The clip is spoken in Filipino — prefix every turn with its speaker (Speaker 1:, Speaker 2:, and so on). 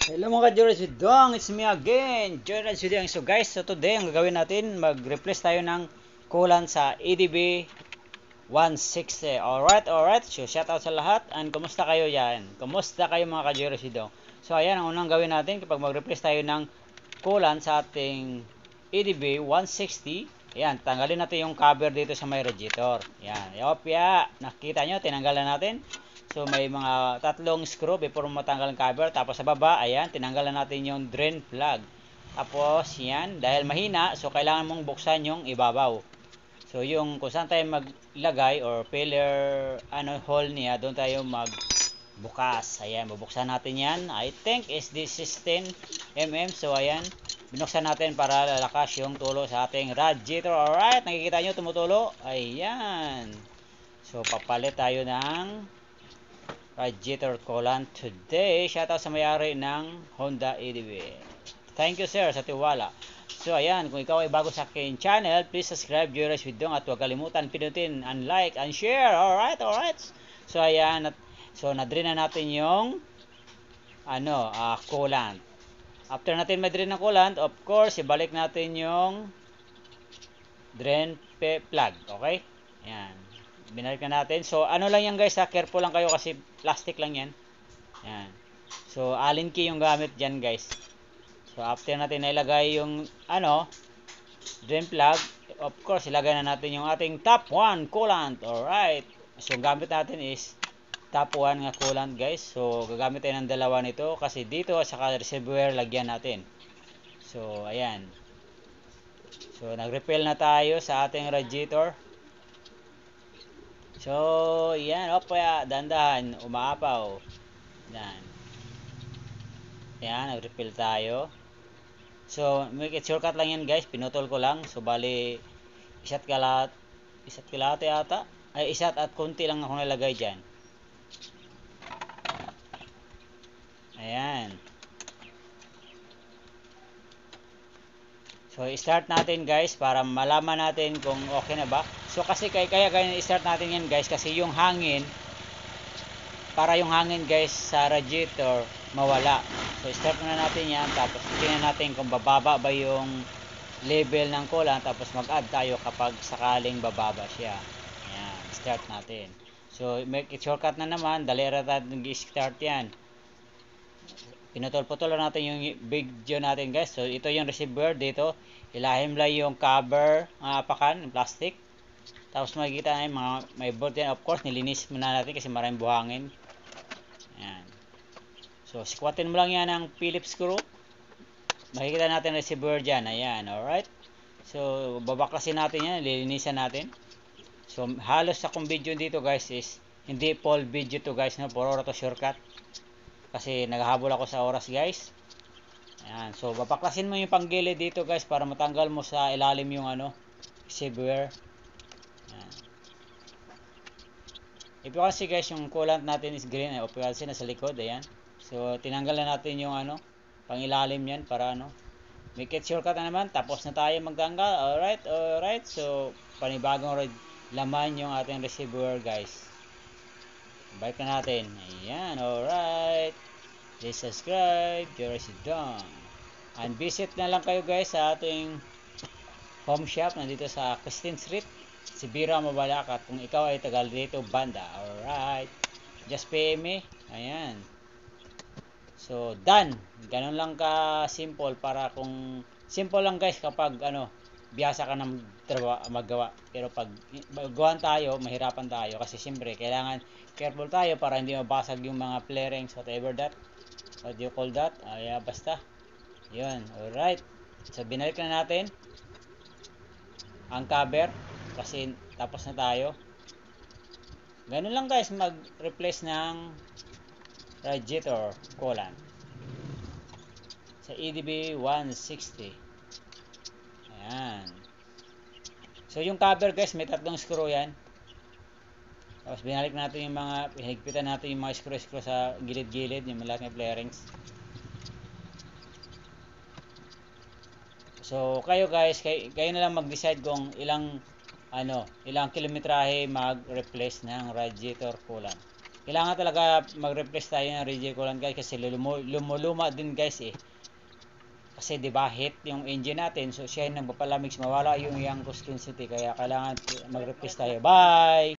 Speaker 1: Hello mga ka-Joyride with Dong, it's me again, Joyride with Dong. So guys, so today ang gagawin natin, mag-replace tayo ng coolant sa EDB 160. Alright, so shout out sa lahat and kumusta kayo yan? Kumusta kayo mga ka-Joyride with Dong? So ayan, ang unang gawin natin kapag mag-replace tayo ng coolant sa ating EDB 160. Ayan, tanggalin natin yung cover dito sa may radiator. Ayan, yopya, nakita nyo, tinanggalan natin. So may mga tatlong screw before matanggal ang cover. Tapos sa baba, ayan, tinanggalan natin yung drain plug. Tapos yan, dahil mahina, so kailangan mong buksan yung ibabaw. So yung kung saan tayo maglagay or filler hole niya, doon tayo magbukas. Ayan, bubuksan natin yan. I think is this is 10 mm. So ayan, binuksan natin para lalakas yung tulo sa ating radiator. Alright, nakikita nyo tumutulo? Ayan. So papalit tayo ng radiator coolant today. Shoutout sa may-ari ng Honda EDB. Thank you sir sa tiwala. So ayan, kung ikaw ay bago sa aking channel, please subscribe, Joyride with Dong, at huwag kalimutan pinutin and like and share. Alright. So ayan, so na-drain na natin yung coolant. After natin ma-drain ng coolant, of course, ibalik natin yung drain plug. Okay? Ayan. Binalik na natin. So, ano lang yan guys ha, careful lang kayo kasi plastic lang yan. Ayan. So, allen key yung gamit dyan guys. So, after natin nailagay yung drain plug, of course, ilagay na natin yung ating top 1 coolant. Alright. So, gamit natin is top 1 nga coolant guys. So, gagamit tayo ng dalawa nito kasi dito sa reservoir lagyan natin. So, ayan. So, nag-refill na tayo sa ating radiator. So, yan. Kaya, dandahan. Umaapaw. Yan. Yan. Nag-refill tayo. So, make it shortcut lang yan guys. Pinutol ko lang. So, bali, isa't kalahati ata. Ay, isa't at konti lang ako nalagay dyan. Ayan. So, start natin guys para malaman natin kung okay na ba. So, kasi kaya i-start natin yan guys kasi yung hangin, para yung hangin guys sa radiator mawala. So, start na natin yan. Tapos, tingnan natin kung bababa ba yung level ng coolant. Tapos, mag-add tayo kapag sakaling bababa siya. Ayan, start natin. So, make it shortcut na naman. Dalera natin i-start yan. Pinutol-putol natin yung video natin guys. So ito yung receiver dito. Ilahim lang yung cover, apakan, plastic. Tapos makikita na yung mga may bolt yan. Of course, nilinis muna natin kasi maraming buhangin. Ayan. So sikwatin mo lang yan ng Phillips screw. Makikita natin receiver dyan. Ayan, alright. So babaklasin natin yan, lilinisan natin. So halos sa kong video dito guys is hindi full video to guys, no? Puro to shortcut. Kasi naghahabol ako sa oras guys. Ayan. So babaklasin mo yung panggilid dito guys para matanggal mo sa ilalim yung receiver. Ayan. Ipikalsi guys yung coolant natin is green. Ipikalsi na sa likod. Ayan. So tinanggal na natin yung pang ilalim yan para make it shortcut na naman. Tapos na tayo magtanggal. Alright. So panibagong laman yung ating receiver guys. Balik na natin. Ayan, alright. Please subscribe, Joyride with Dong. And visit na lang kayo guys sa ating home shop. Nandito sa Christine Street, Sibira, Mabalacat. Kung ikaw ay tagal dito, banda. Alright. Just PM me. Ayan. So, done. Ganun lang ka simple para kung simple lang guys kapag biyasa ka ng maggawa. Pero pag magawan tayo, mahirapan tayo kasi siyempre kailangan careful tayo para hindi mabasag yung mga flarings, whatever that. What do you call that? Basta. Yun, alright. So binalik na natin ang cover kasi tapos na tayo. Ganun lang guys mag-replace ng radiator coolant sa EDB 160. Ayan. So yung cover guys, may tatlong screw yan. Tapos binalik natin yung mga, hinigpitan natin yung mga screw sa gilid-gilid, yung malaki flarings. So kayo guys, kayo na lang mag-decide kung ilang kilometrahe mag-replace ng radiator coolant. Kailangan talaga mag-replace tayo ng radial coolant guys kasi lumuluma din guys eh. Kasi diba heat yung engine natin, so siya yung nagpapalamig, mawala yung combustion city, kaya kailangan mag-replace tayo. Bye!